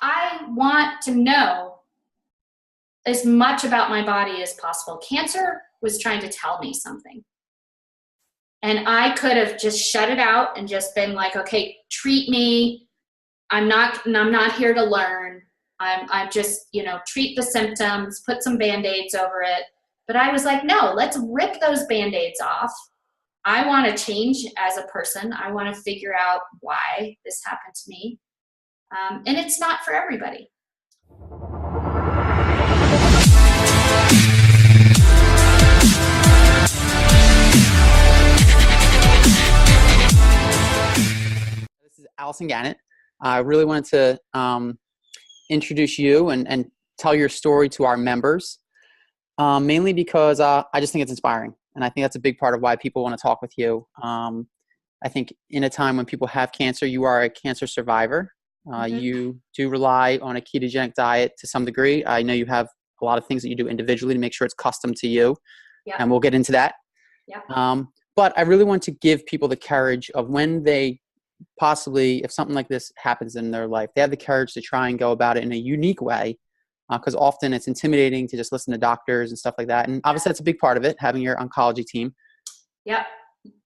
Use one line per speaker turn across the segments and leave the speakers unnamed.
I want to know as much about my body as possible. Cancer was trying to tell me something. And I could have just shut it out and just been like, okay, treat me. I'm not here to learn. I'm just, treat the symptoms, put some Band-Aids over it. But I was like, no, let's rip those Band-Aids off. I want to change as a person. I want to figure out why this happened to me. And it's not for everybody.
This is Alison Gannett. I really wanted to introduce you and tell your story to our members, mainly because I just think it's inspiring. And I think that's a big part of why people want to talk with you. I think in a time when people have cancer, you are a cancer survivor. You do rely on a ketogenic diet to some degree. I know you have a lot of things that you do individually to make sure it's custom to you. Yep. And we'll get into that. Yep. But I really want to give people the courage of when they possibly, if something like this happens in their life, they have the courage to try and go about it in a unique way. Because often it's intimidating to just listen to doctors and stuff like that. And obviously that's a big part of it, having your oncology team.
Yep.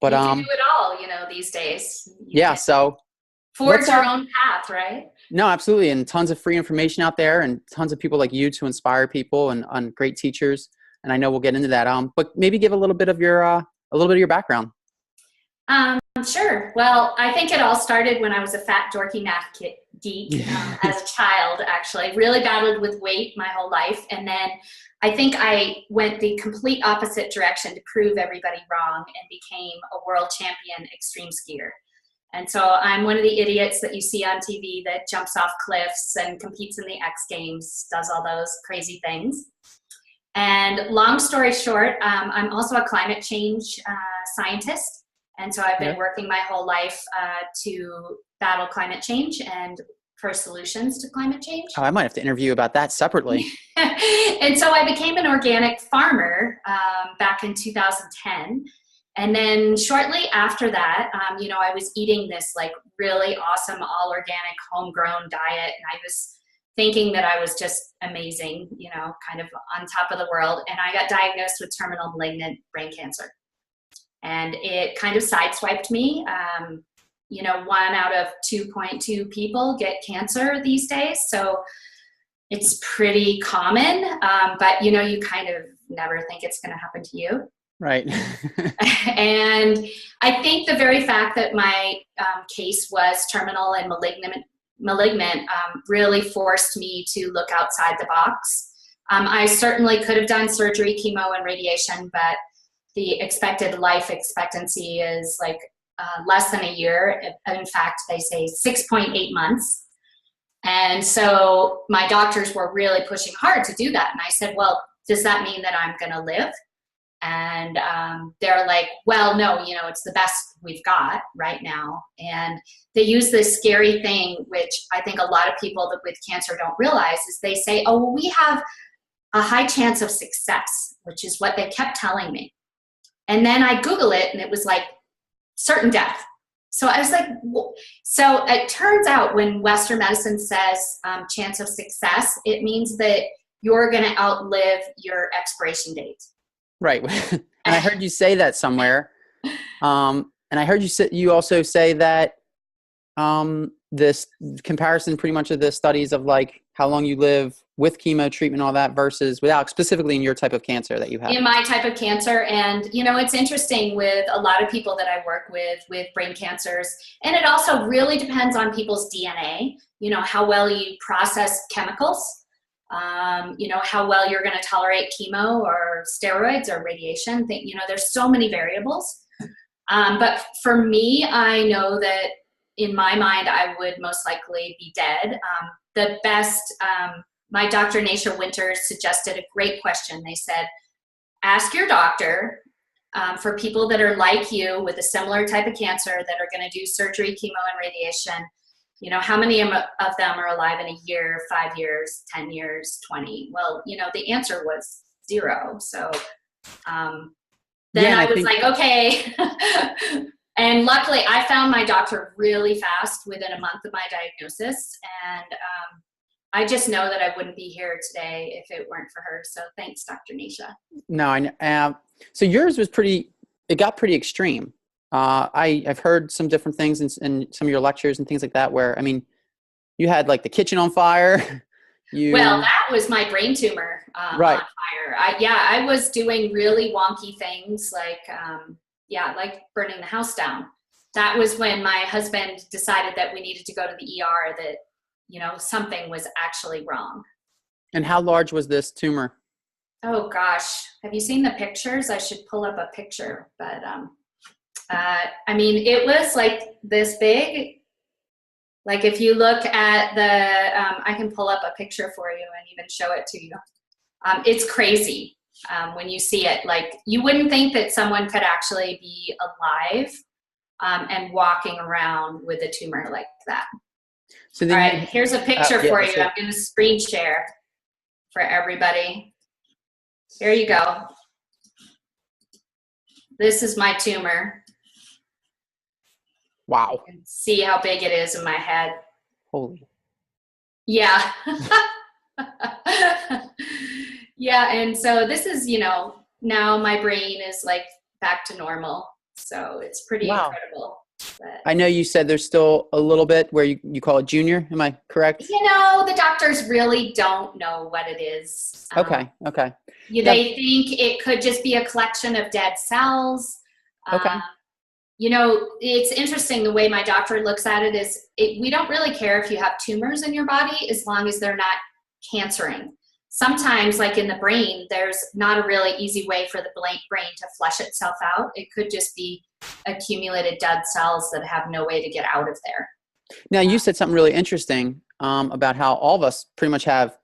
But
you can do it all, these days.
So
forge your own path, right?
No, absolutely. And tons of free information out there and tons of people like you to inspire people and great teachers. And I know we'll get into that. But maybe give a little bit of your background.
Sure. Well, I think it all started when I was a fat, dorky math geek as a child, actually. Really battled with weight my whole life. And then I think I went the complete opposite direction to prove everybody wrong and became a world champion extreme skier. And so I'm one of the idiots that you see on TV that jumps off cliffs and competes in the X Games, does all those crazy things. And long story short, I'm also a climate change scientist. And so I've been working my whole life to battle climate change and for solutions to climate change.
Oh, I might have to interview you about that separately.
And so I became an organic farmer back in 2010. And then shortly after that, I was eating this like really awesome, all organic, homegrown diet. And I was thinking that I was just amazing, kind of on top of the world. And I got diagnosed with terminal malignant brain cancer. And it kind of sideswiped me. 1 out of 2.2 people get cancer these days. So it's pretty common, but you kind of never think it's going to happen to you.
Right.
And I think the very fact that my case was terminal and malignant really forced me to look outside the box. I certainly could have done surgery, chemo, and radiation, but the expected life expectancy is like less than a year. In fact, they say 6.8 months. And so my doctors were really pushing hard to do that. And I said, well, does that mean that I'm going to live? And they're like, well, no, it's the best we've got right now. And they use this scary thing, which I think a lot of people that with cancer don't realize, is they say, oh, well, we have a high chance of success, which is what they kept telling me. And then I Google it and it was like certain death. So I was like, so it turns out when Western medicine says chance of success, it means that you're going to outlive your expiration date.
Right. And I heard you say that somewhere. And I heard you also say that this comparison pretty much of the studies of like how long you live with chemo treatment, all that versus without, specifically in your type of cancer that you have.
In my type of cancer. And, it's interesting with a lot of people that I work with brain cancers. And it also really depends on people's DNA, how well you process chemicals. How well you're going to tolerate chemo or steroids or radiation. There's so many variables. But for me, I know that in my mind, I would most likely be dead. The best, my Dr. Nasha Winters suggested a great question. They said, ask your doctor for people that are like you with a similar type of cancer that are going to do surgery, chemo, and radiation. How many of them are alive in a year, 5 years, 10 years, 20? Well, the answer was 0. So then I was like, okay. And luckily I found my doctor really fast within a month of my diagnosis. And I just know that I wouldn't be here today if it weren't for her. So thanks, Dr. Nasha.
No, so yours was it got pretty extreme. I've heard some different things in some of your lectures and things like that where, I mean, you had like the kitchen on fire.
Well, that was my brain tumor
right.
on fire. I was doing really wonky things like, like burning the house down. That was when my husband decided that we needed to go to the ER, that, something was actually wrong.
And how large was this tumor?
Oh gosh. Have you seen the pictures? I should pull up a picture, but, it was like this big. Like if you look at I can pull up a picture for you and even show it to you. It's crazy when you see it. Like you wouldn't think that someone could actually be alive and walking around with a tumor like that. So all right, here's a picture for you. I'm going to screen share for everybody. Here you go. This is my tumor.
Wow.
You can see how big it is in my head.
Holy.
Yeah. Yeah. And so this is, now my brain is like back to normal. So it's pretty incredible. But
I know you said there's still a little bit where you call it junior. Am I correct?
The doctors really don't know what it is.
Okay.
They think it could just be a collection of dead cells.
Okay.
It's interesting the way my doctor looks at it is we don't really care if you have tumors in your body as long as they're not cancering. Sometimes, like in the brain, there's not a really easy way for the brain to flush itself out. It could just be accumulated dead cells that have no way to get out of there.
Now, you said something really interesting about how all of us pretty much have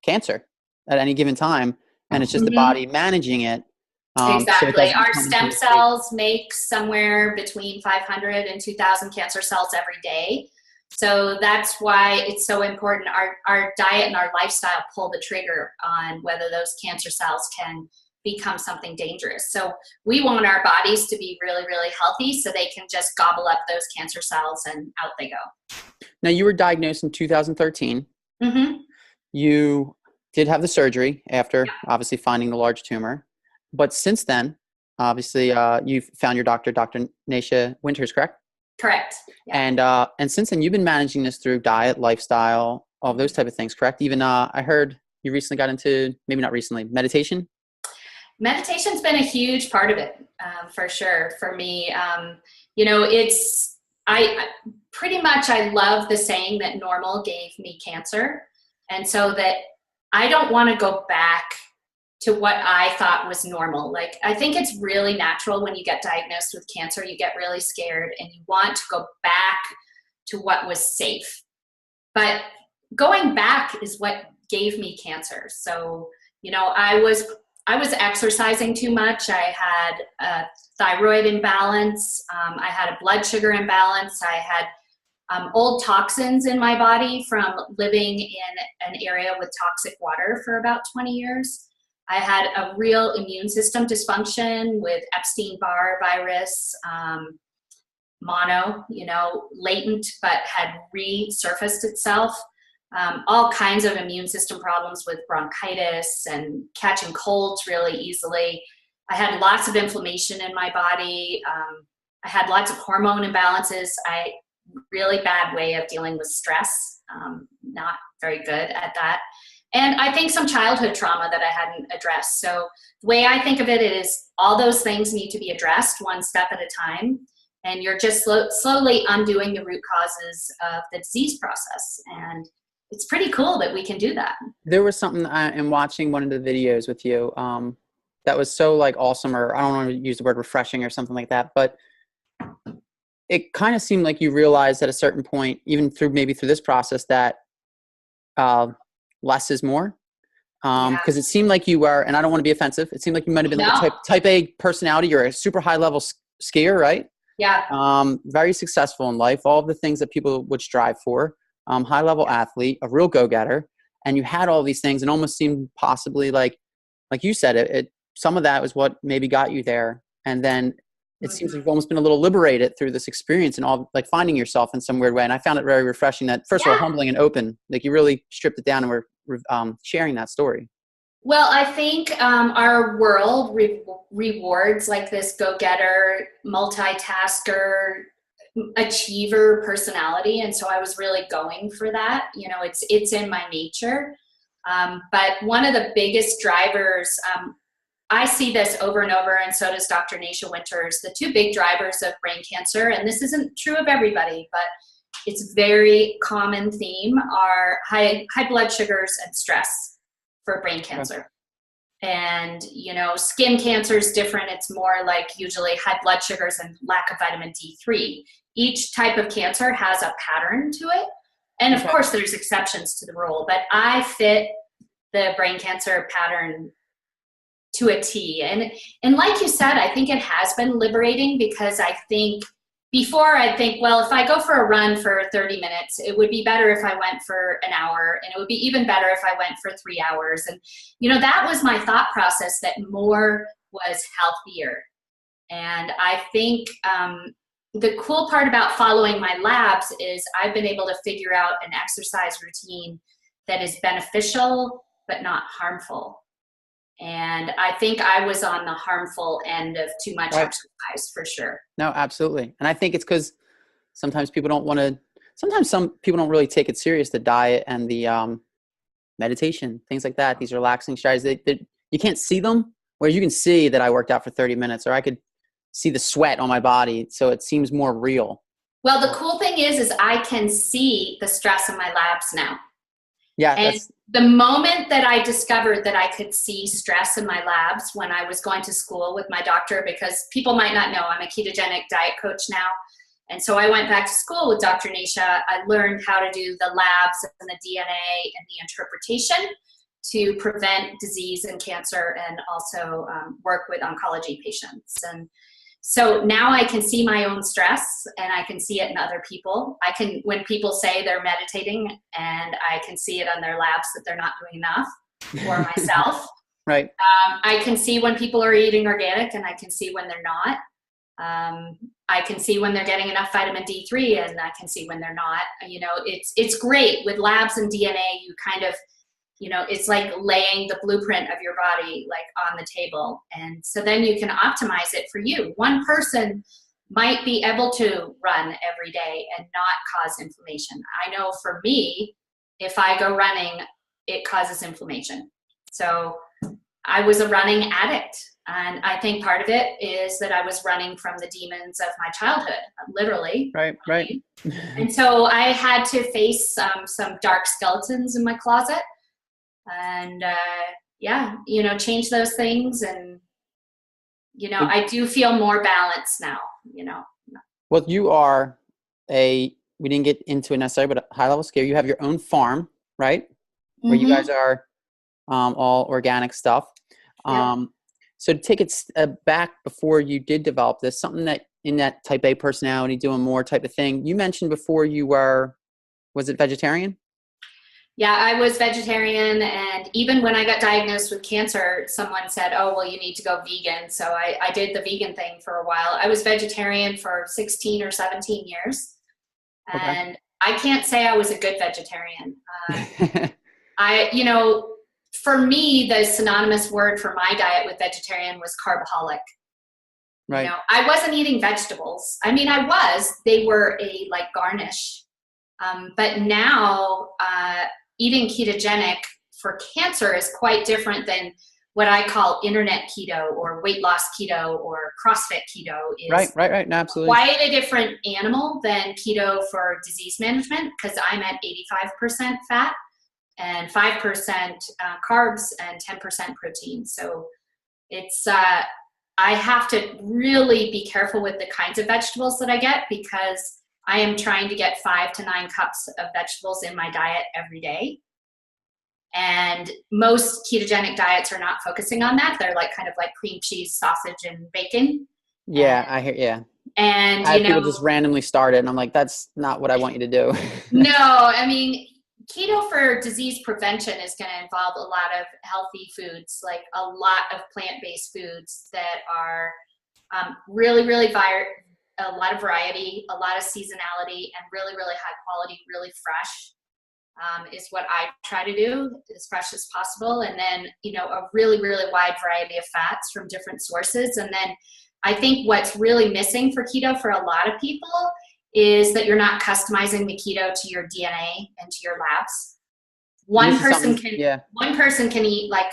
cancer at any given time, and it's just the body managing it.
Exactly. Our stem cells make somewhere between 500 and 2,000 cancer cells every day. So that's why it's so important. Our diet and our lifestyle pull the trigger on whether those cancer cells can become something dangerous. So we want our bodies to be really, really healthy so they can just gobble up those cancer cells and out they go.
Now, you were diagnosed in 2013.
Mm-hmm.
You did have the surgery after obviously finding the large tumor. But since then, obviously, you've found your doctor, Dr. Nasha Winters, correct?
Correct.
Yeah. And since then, you've been managing this through diet, lifestyle, all those type of things, correct? Even I heard you recently got into, maybe not recently, meditation?
Meditation's been a huge part of it, for sure, for me. I love the saying that normal gave me cancer. And so that I don't want to go back to what I thought was normal. Like, I think it's really natural when you get diagnosed with cancer, you get really scared and you want to go back to what was safe. But going back is what gave me cancer. So, I was exercising too much. I had a thyroid imbalance. I had a blood sugar imbalance. I had old toxins in my body from living in an area with toxic water for about 20 years. I had a real immune system dysfunction with Epstein-Barr virus, mono, latent, but had resurfaced itself. All kinds of immune system problems with bronchitis and catching colds really easily. I had lots of inflammation in my body. I had lots of hormone imbalances. Really bad way of dealing with stress. Not very good at that. And I think some childhood trauma that I hadn't addressed. So the way I think of it is all those things need to be addressed one step at a time. And you're just slowly undoing the root causes of the disease process. And it's pretty cool that we can do that.
There was something in watching one of the videos with you that was so awesome, or I don't want to use the word refreshing or something like that, but it kind of seemed like you realized at a certain point, even through this process, that less is more. Because it seemed like you were, and I don't want to be offensive, it seemed like you might have been like a type A personality. You're a super high level skier, right?
Yeah.
Very successful in life, all of the things that people would strive for. High level athlete, a real go-getter, and you had all these things and almost seemed possibly like you said, it some of that was what maybe got you there. And then it seems like you've almost been a little liberated through this experience and all, like finding yourself in some weird way. And I found it very refreshing that, first of all, humbling and open, like you really stripped it down and were sharing that story.
Well, I think our world rewards like this go-getter, multitasker, achiever personality. And so I was really going for that. You know, it's in my nature. But one of the biggest drivers, I see this over and over, and so does Dr. Nasha Winters, the two big drivers of brain cancer, and this isn't true of everybody, but it's very common theme, are high blood sugars and stress for brain cancer. And, you know, skin cancer is different. It's more like usually high blood sugars and lack of vitamin D3. Each type of cancer has a pattern to it. And of course, there's exceptions to the rule, but I fit the brain cancer pattern to a T. And like you said, I think it has been liberating, because I think before I'd think, well, if I go for a run for 30 minutes, it would be better if I went for an hour, and it would be even better if I went for 3 hours. And, you know, that was my thought process, that more was healthier. And I think the cool part about following my labs is I've been able to figure out an exercise routine that is beneficial but not harmful. And I think I was on the harmful end of too much exercise, for sure.
No, absolutely. And I think it's because sometimes people don't want to, sometimes some people don't really take it serious, the diet and the meditation, things like that, these relaxing strategies. You can't see them, whereas you can see that I worked out for 30 minutes, or I could see the sweat on my body. So it seems more real.
Well, the cool thing is I can see the stress in my labs now.
Yeah.
And the moment that I discovered that I could see stress in my labs when I was going to school with my doctor, because people might not know, I'm a ketogenic diet coach now. And so I went back to school with Dr. Nasha. I learned how to do the labs and the DNA and the interpretation to prevent disease and cancer, and also work with oncology patients. And so now I can see my own stress, and I can see it in other people. When people say they're meditating, and I can see it on their labs that they're not doing enough, or myself.
Right.
I can see when people are eating organic, and I can see when they're not. I can see when they're getting enough vitamin D3, and I can see when they're not. You know, it's great with labs and DNA. You kind of, you know, it's like laying the blueprint of your body like on the table. And so then you can optimize it for you. One person might be able to run every day and not cause inflammation. I know for me, if I go running, it causes inflammation. So I was a running addict. And I think part of it is that I was running from the demons of my childhood, literally.
Right.
And so I had to face some dark skeletons in my closet. And you know, change those things. And, you know, I do feel more balanced now, you know.
Well, you are we didn't get into it necessarily, but a high level scale, you have your own farm, right? Where you guys are all organic stuff. So to take it back before you did develop this, something that in that type A personality, doing more type of thing, you mentioned before you was it vegetarian?
Yeah, I was vegetarian, and even when I got diagnosed with cancer, someone said, oh, well, you need to go vegan. So I did the vegan thing for a while. I was vegetarian for 16 or 17 years, and I can't say I was a good vegetarian. You know, for me, the synonymous word for my diet with vegetarian was carbaholic.
Right.
You know, I wasn't eating vegetables. I mean, they were a like garnish. But now, eating ketogenic for cancer is quite different than what I call internet keto or weight loss keto or CrossFit keto. Is
right. No, absolutely.
Quite a different animal than keto for disease management, because I'm at 85% fat and 5% carbs and 10% protein. So it's, I have to really be careful with the kinds of vegetables that I get, because I am trying to get 5 to 9 cups of vegetables in my diet every day. And most ketogenic diets are not focusing on that. They're like kind of like cream cheese, sausage, and bacon.
Yeah, I hear. Yeah.
And
I have people just randomly start it, and I'm like, that's not what I want you to do.
No, I mean, keto for disease prevention is going to involve a lot of healthy foods, like a lot of plant-based foods that are Really, a lot of variety, a lot of seasonality, and really, really high quality, really fresh. Is what I try to do, as fresh as possible. And then, a really, really wide variety of fats from different sources. And then I think what's really missing for keto for a lot of people is that you're not customizing the keto to your DNA and to your labs. One person can eat like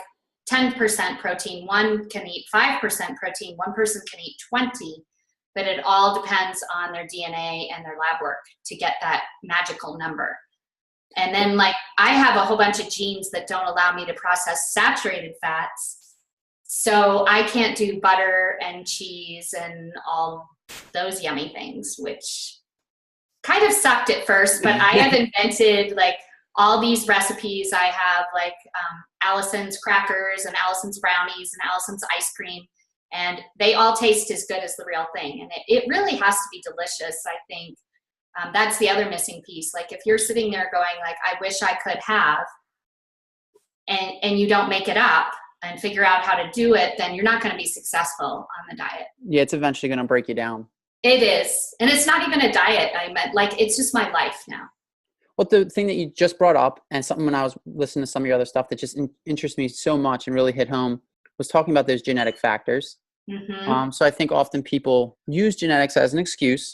10% protein, one can eat 5% protein, one person can eat 20, but it all depends on their DNA and their lab work to get that magical number. And then I have a whole bunch of genes that don't allow me to process saturated fats. So I can't do butter and cheese and all those yummy things, which kind of sucked at first, but I have invented all these recipes. I have Alison's crackers and Alison's brownies and Alison's ice cream, and they all taste as good as the real thing. And it really has to be delicious, I think. That's the other missing piece. If you're sitting there going I wish I could have, and you don't make it up and figure out how to do it, then you're not going to be successful on the diet. Yeah,
it's eventually going to break you down.
It is. And it's not even a diet. I meant it's just my life now.
Well, the thing that you just brought up, and something when I was listening to some of your other stuff that just interests me so much and really hit home, was talking about those genetic factors. Mm-hmm. So I think often people use genetics as an excuse,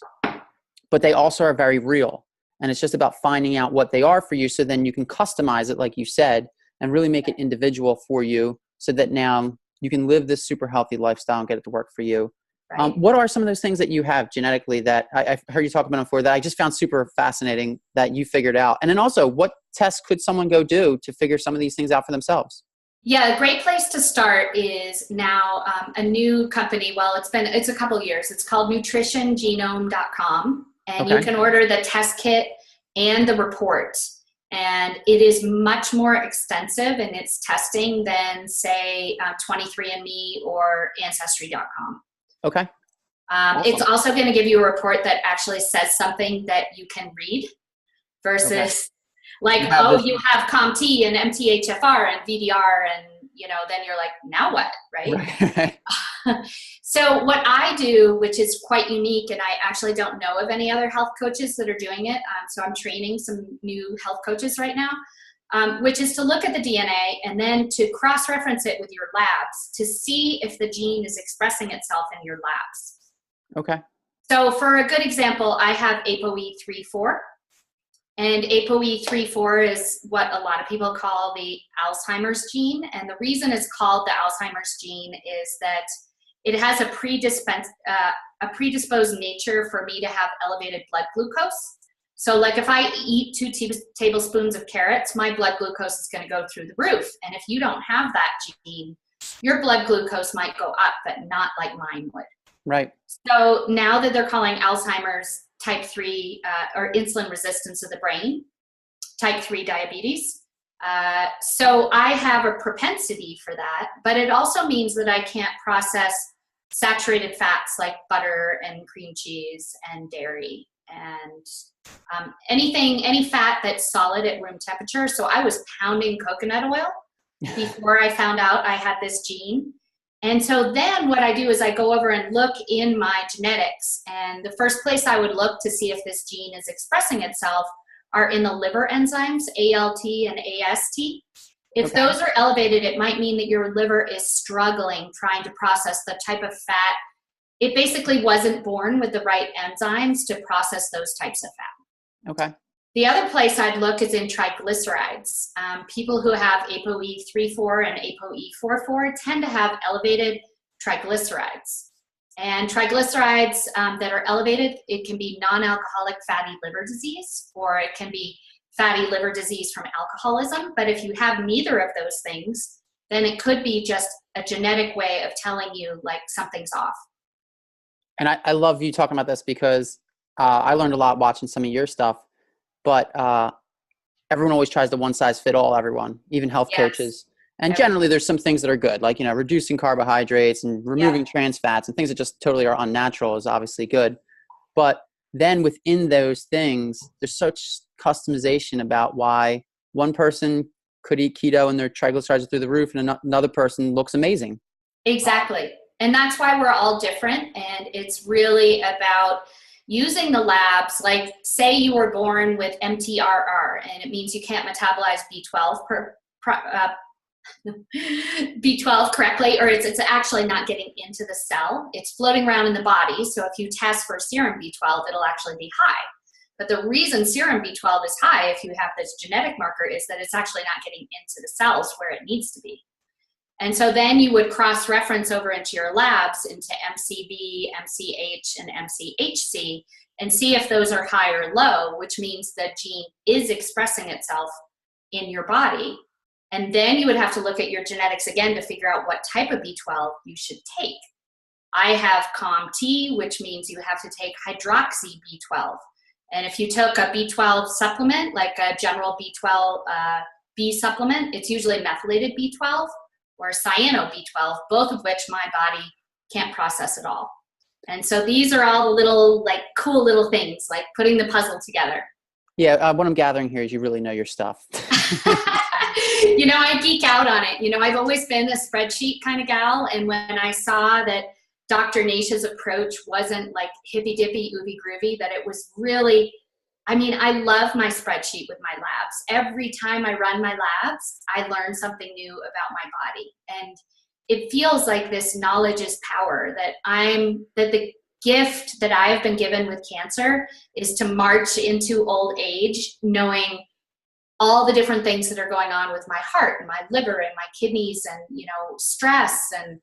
but they also are very real. And it's just about finding out what they are for you, so then you can customize it, like you said, and really make it individual for you, so that now you can live this super healthy lifestyle and get it to work for you. Right. What are some of those things that you have genetically that I've heard you talk about before that I just found super fascinating that you figured out? And then also, what tests could someone go do to figure some of these things out for themselves?
Yeah, a great place to start is now a new company. Well, it's a couple years. It's called nutritiongenome.com. And you can order the test kit and the report. And it is much more extensive in its testing than, say, 23andMe or Ancestry.com.
Okay. Awesome.
It's also going to give you a report that actually says something that you can read versus you have COMT and MTHFR and VDR, and then you're now what, right? So what I do, which is quite unique, and I actually don't know of any other health coaches that are doing it, so I'm training some new health coaches right now, which is to look at the DNA and then to cross-reference it with your labs to see if the gene is expressing itself in your labs.
Okay.
So for a good example, I have ApoE34. And ApoE34 is what a lot of people call the Alzheimer's gene. And the reason it's called the Alzheimer's gene is that it has a predisposed nature for me to have elevated blood glucose. So if I eat 2 tablespoons of carrots, my blood glucose is going to go through the roof. And if you don't have that gene, your blood glucose might go up, but not like mine would.
Right.
So now that they're calling Alzheimer's type 3 or insulin resistance of the brain, type 3 diabetes. So I have a propensity for that, but it also means that I can't process saturated fats like butter and cream cheese and dairy and any fat that's solid at room temperature. So I was pounding coconut oil before I found out I had this gene. And so then what I do is I go over and look in my genetics, and the first place I would look to see if this gene is expressing itself are in the liver enzymes, ALT and AST. If those are elevated, it might mean that your liver is struggling trying to process the type of fat. It basically wasn't born with the right enzymes to process those types of fat. Okay. The other place I'd look is in triglycerides. People who have ApoE34 and ApoE44 tend to have elevated triglycerides. And triglycerides that are elevated, it can be non-alcoholic fatty liver disease, or it can be fatty liver disease from alcoholism. But if you have neither of those things, then it could be just a genetic way of telling you something's off.
And I love you talking about this because I learned a lot watching some of your stuff. But everyone always tries to one size fit all everyone, even health coaches. And generally there's some things that are good, like, reducing carbohydrates and removing trans fats and things that just totally are unnatural is obviously good. But then within those things, there's such customization about why one person could eat keto and their triglycerides are through the roof and another person looks amazing.
Exactly. And that's why we're all different. And it's really about using the labs. Like, say you were born with MTRR, and it means you can't metabolize B12 correctly, or it's actually not getting into the cell. It's floating around in the body. So if you test for serum B12, it'll actually be high. But the reason serum B12 is high, if you have this genetic marker, is that it's actually not getting into the cells where it needs to be. And so then you would cross-reference over into your labs into MCV, MCH, and MCHC and see if those are high or low, which means the gene is expressing itself in your body. And then you would have to look at your genetics again to figure out what type of B12 you should take. I have COMT, which means you have to take hydroxy B12. And if you took a B12 supplement, like a general B12 B supplement, it's usually methylated B12 or cyano B12, both of which my body can't process at all. And so these are all the little, like, cool little things, like putting the puzzle together.
Yeah, what I'm gathering here is you really know your stuff.
You know, I geek out on it. You know, I've always been a spreadsheet kind of gal. And when I saw that Dr. Nasha's approach wasn't like hippy-dippy, ooby-groovy, that it was really, I mean, I love my spreadsheet with my labs. Every time I run my labs, I learn something new about my body. And it feels like this knowledge is power, that the gift that I have been given with cancer is to march into old age knowing all the different things that are going on with my heart and my liver and my kidneys and, you know, stress, and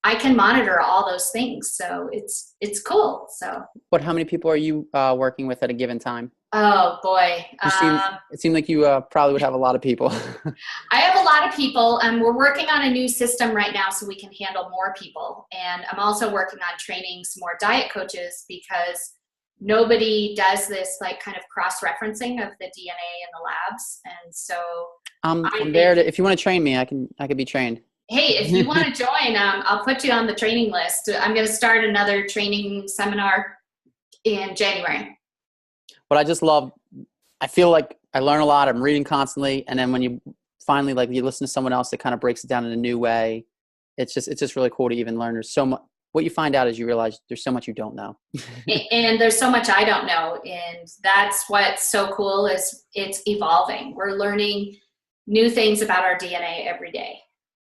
I can monitor all those things. So it's cool. So,
But how many people are you working with at a given time?
Oh boy.
It seemed like you probably would have a lot of people.
I have a lot of people, and we're working on a new system right now so we can handle more people. And I'm also working on training some more diet coaches, because nobody does this like kind of cross-referencing of the DNA in the labs. And so
I'm there to, if you want to train me, I can be trained.
Hey, if you want to join, I'll put you on the training list. I'm going to start another training seminar in January.
But I feel like I learn a lot. I'm reading constantly. And then when you finally, like, you listen to someone else that kind of breaks it down in a new way, it's just really cool to even learn. There's so much. What you find out is you realize there's so much you don't know.
And there's so much I don't know. And that's what's so cool, is it's evolving. We're learning new things about our DNA every day.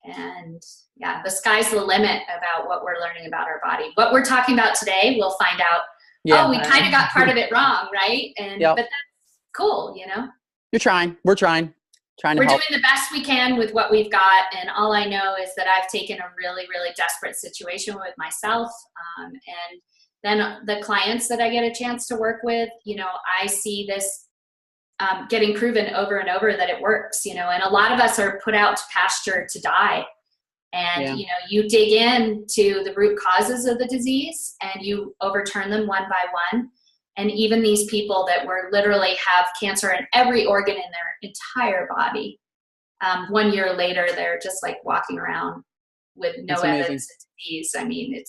And yeah, the sky's the limit about what we're learning about our body. What we're talking about today, we'll find out, we kind of got part of it wrong, right? And But that's cool, you know?
We're trying to help.
We're doing the best we can with what we've got. And all I know is that I've taken a really, really desperate situation with myself. And then the clients that I get a chance to work with, you know, I see this getting proven over and over that it works, you know, and a lot of us are put out to pasture to die. And, you know, you dig into the root causes of the disease and you overturn them one by one. And even these people that were literally have cancer in every organ in their entire body, 1 year later, they're just like walking around with no evidence of disease. I mean,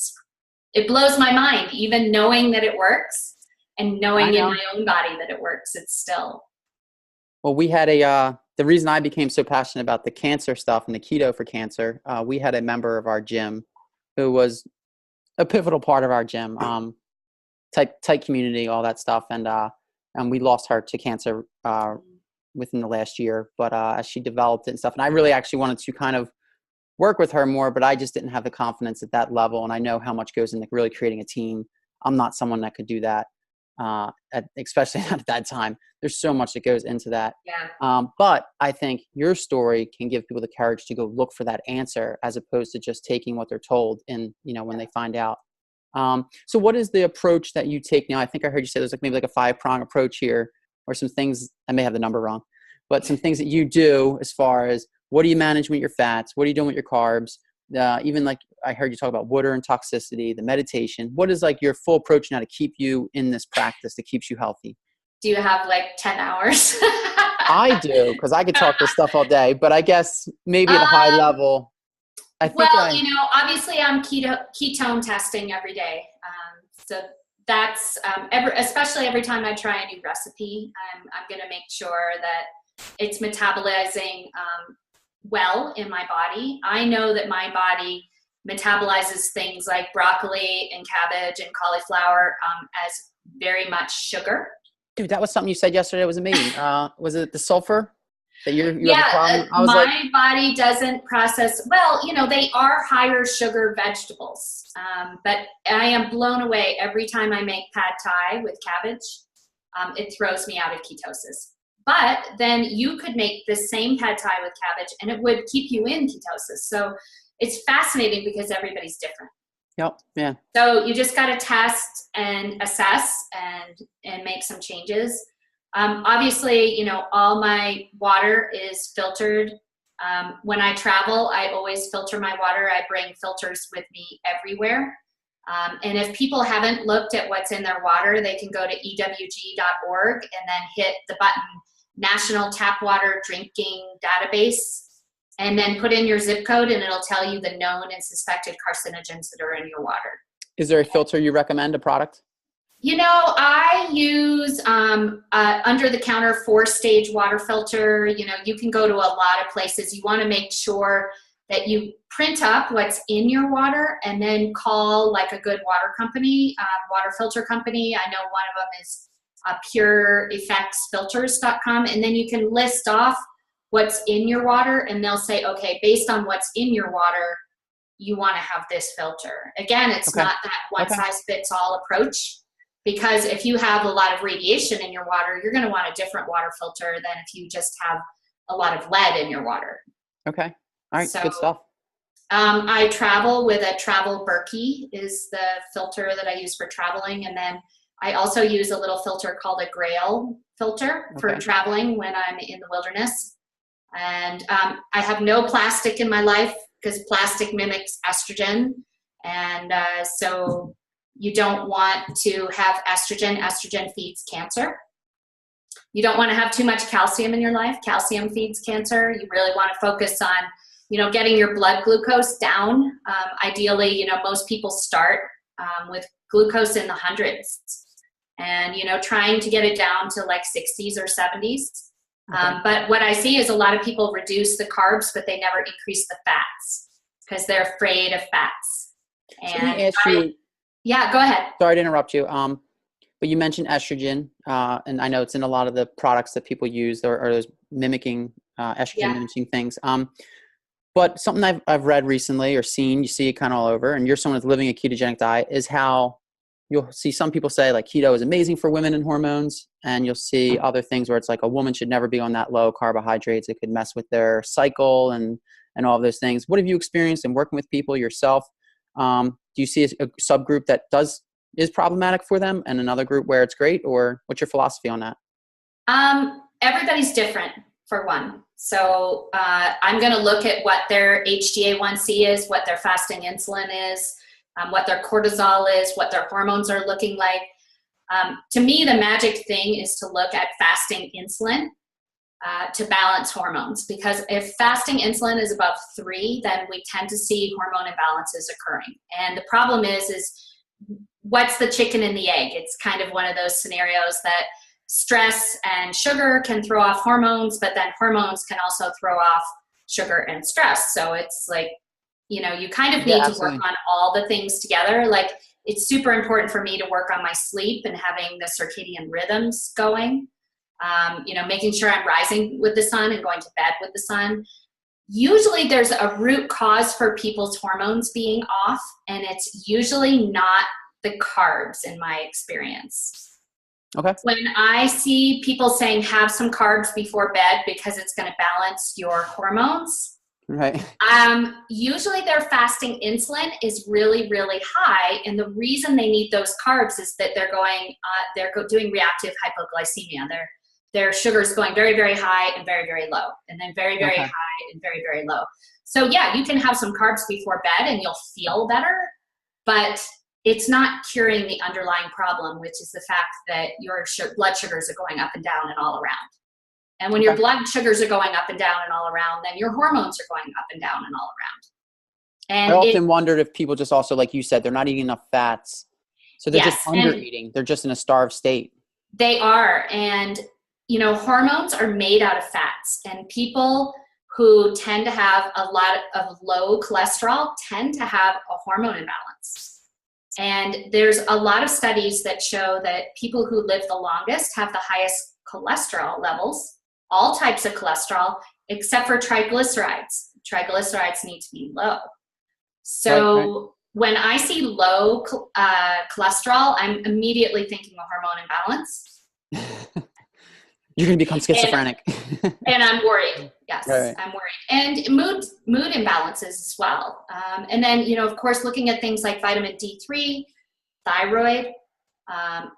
it blows my mind, even knowing that it works and knowing in my own body that it works, it's still.
Well, we had the reason I became so passionate about the cancer stuff and the keto for cancer, we had a member of our gym who was a pivotal part of our gym, tight community, all that stuff. And we lost her to cancer within the last year, but as she developed it and stuff, and I really actually wanted to kind of work with her more, but I just didn't have the confidence at that level. And I know how much goes into really creating a team. I'm not someone that could do that, especially at that time. There's so much that goes into that.
Yeah.
But I think your story can give people the courage to go look for that answer, as opposed to just taking what they're told and, you know, when they find out. So what is the approach that you take now? I think I heard you say there's maybe like a 5-prong approach here, or some things, I may have the number wrong, but some things that you do as far as what do you manage with your fats? What are you doing with your carbs? Even like I heard you talk about water and toxicity, the meditation. What is like your full approach now to keep you in this practice that keeps you healthy?
Do you have like 10 hours?
I do, because I could talk this stuff all day, but I guess maybe at a high level.
You know, obviously I'm ketone testing every day. So that's, especially every time I try a new recipe, I'm going to make sure that it's metabolizing well in my body. I know that my body metabolizes things like broccoli and cabbage and cauliflower as very much sugar.
Dude, that was something you said yesterday. Was amazing. Was it the sulfur that you have a problem?
My body doesn't process, well, they are higher sugar vegetables. But I am blown away every time I make pad thai with cabbage. It throws me out of ketosis. But then you could make the same pad thai with cabbage and it would keep you in ketosis. So it's fascinating because everybody's different.
Yep. Yeah.
So you just got to test and assess and make some changes. Obviously, all my water is filtered. When I travel, I always filter my water. I bring filters with me everywhere. And if people haven't looked at what's in their water, they can go to ewg.org and then hit the button National Tap Water Drinking Database, and then put in your zip code and it'll tell you the known and suspected carcinogens that are in your water. Is there a filter you recommend, a product? I use under-the-counter 4-stage water filter. You can go to a lot of places. You want to make sure that you print up what's in your water and then call like a good water company, water filter company. I know one of them is pureeffectsfilters.com, and then you can list off what's in your water and they'll say, okay, based on what's in your water, you want to have this filter. Again, it's not that one-size-fits-all approach, because if you have a lot of radiation in your water, you're going to want a different water filter than if you just have a lot of lead in your water. Okay. All right. So, good stuff. I travel with a travel Berkey is the filter that I use for traveling. And then I also use a little filter called a Grail filter for traveling when I'm in the wilderness. And I have no plastic in my life because plastic mimics estrogen. And so you don't want to have estrogen. Estrogen feeds cancer. You don't want to have too much calcium in your life. Calcium feeds cancer. You really want to focus on, getting your blood glucose down. Ideally, most people start with glucose in the hundreds and, trying to get it down to like 60s or 70s. But what I see is a lot of people reduce the carbs, but they never increase the fats because they're afraid of fats. And yeah, go ahead. Sorry to interrupt you. But you mentioned estrogen, and I know it's in a lot of the products that people use or those mimicking estrogen mimicking things. But something I've read recently or seen, you see it kind of all over, and you're someone that's living a ketogenic diet, is how you'll see some people say like keto is amazing for women and hormones, and you'll see other things where it's like a woman should never be on that low carbohydrates. It could mess with their cycle and all of those things. What have you experienced in working with people yourself? Do you see a subgroup that is problematic for them and another group where it's great, or what's your philosophy on that? Everybody's different, for one. So I'm going to look at what their HbA1c is, what their fasting insulin is, what their cortisol is, what their hormones are looking like. To me, the magic thing is to look at fasting insulin to balance hormones, because if fasting insulin is above 3, then we tend to see hormone imbalances occurring. And the problem is what's the chicken and the egg? It's kind of one of those scenarios that stress and sugar can throw off hormones, but then hormones can also throw off sugar and stress. So it's like, you kind of need to work on all the things together. Like, it's super important for me to work on my sleep and having the circadian rhythms going. Making sure I'm rising with the sun and going to bed with the sun. Usually there's a root cause for people's hormones being off, and it's usually not the carbs in my experience. Okay. When I see people saying have some carbs before bed because it's going to balance your hormones, right? Usually their fasting insulin is really, really high, and the reason they need those carbs is that they're doing reactive hypoglycemia. Their sugar is going very, very high and very, very low, and then very, very high and very, very low. So yeah, you can have some carbs before bed and you'll feel better, but it's not curing the underlying problem, which is the fact that your blood sugars are going up and down and all around. And when your blood sugars are going up and down and all around, then your hormones are going up and down and all around. And I often wondered if people just also, like you said, they're not eating enough fats. So they're just under eating. They're just in a starved state. They are. And, hormones are made out of fats. And people who tend to have a lot of low cholesterol tend to have a hormone imbalance. And there's a lot of studies that show that people who live the longest have the highest cholesterol levels, all types of cholesterol, except for triglycerides. Triglycerides need to be low. So right. When I see low cholesterol, I'm immediately thinking a hormone imbalance.
You're going to become schizophrenic.
And I'm worried. Yes,
right.
I'm worried. And mood imbalances as well. And then, of course, looking at things like vitamin D3, thyroid,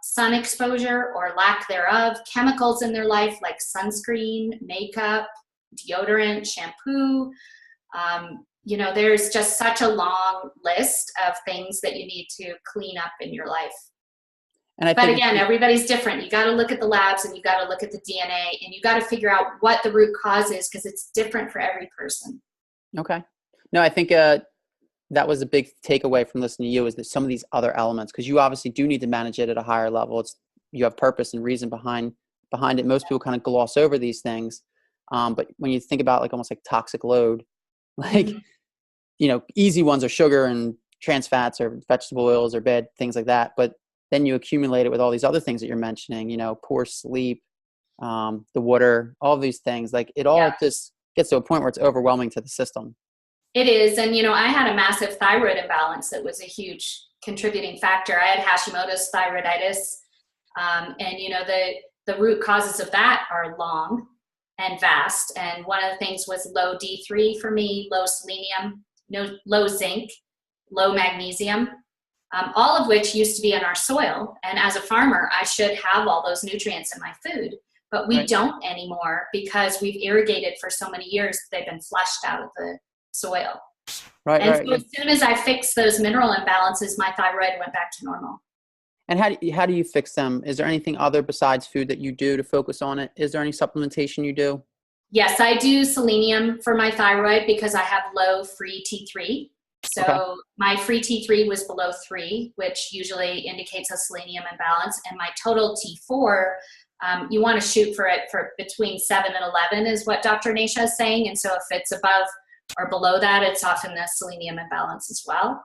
sun exposure or lack thereof, chemicals in their life like sunscreen, makeup, deodorant, shampoo. There's just such a long list of things that you need to clean up in your life. But again, everybody's different. You got to look at the labs and you got to look at the DNA and you got to figure out what the root cause is because it's different for every person.
Okay. No, I think that was a big takeaway from listening to you is that some of these other elements, because you obviously do need to manage it at a higher level. You have purpose and reason behind it. Most people kind of gloss over these things. But when you think about almost like toxic load, easy ones are sugar and trans fats or vegetable oils or bad things like that. But then you accumulate it with all these other things that you're mentioning, poor sleep, the water, all of these things. It all just gets to a point where it's overwhelming to the system.
It is. And, I had a massive thyroid imbalance that was a huge contributing factor. I had Hashimoto's thyroiditis. And, the root causes of that are long and vast. And one of the things was low D3 for me, low selenium, low zinc, low magnesium, all of which used to be in our soil. And as a farmer, I should have all those nutrients in my food. But we don't anymore because we've irrigated for so many years that they've been flushed out of the soil. So as soon as I fixed those mineral imbalances, my thyroid went back to normal.
And how do you fix them? Is there anything other besides food that you do to focus on it? Is there any supplementation you do? Yes,
I do selenium for my thyroid because I have low free T3. So my free T3 was below 3, which usually indicates a selenium imbalance. And my total T4, you want to shoot for it for between 7 and 11 is what Dr. Nasha is saying. And so if it's above or below that, it's often a selenium imbalance as well.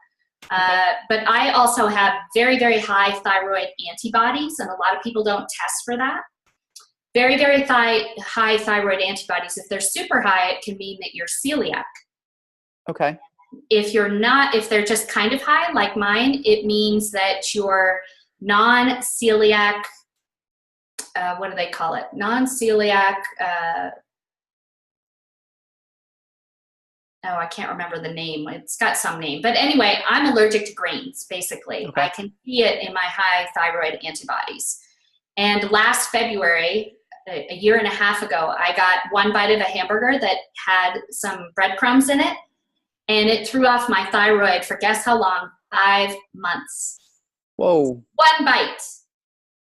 But I also have very, very high thyroid antibodies, and a lot of people don't test for that. Very, very high thyroid antibodies. If they're super high, it can mean that you're celiac.
Okay.
If they're just kind of high, like mine, it means that you're non-celiac, what do they call it? Non-celiac, I can't remember the name. It's got some name. But anyway, I'm allergic to grains, basically.
Okay.
I can see it in my high thyroid antibodies. And last February, a year and a half ago, I got one bite of a hamburger that had some breadcrumbs in it. And it threw off my thyroid for guess how long? 5 months.
Whoa.
One bite.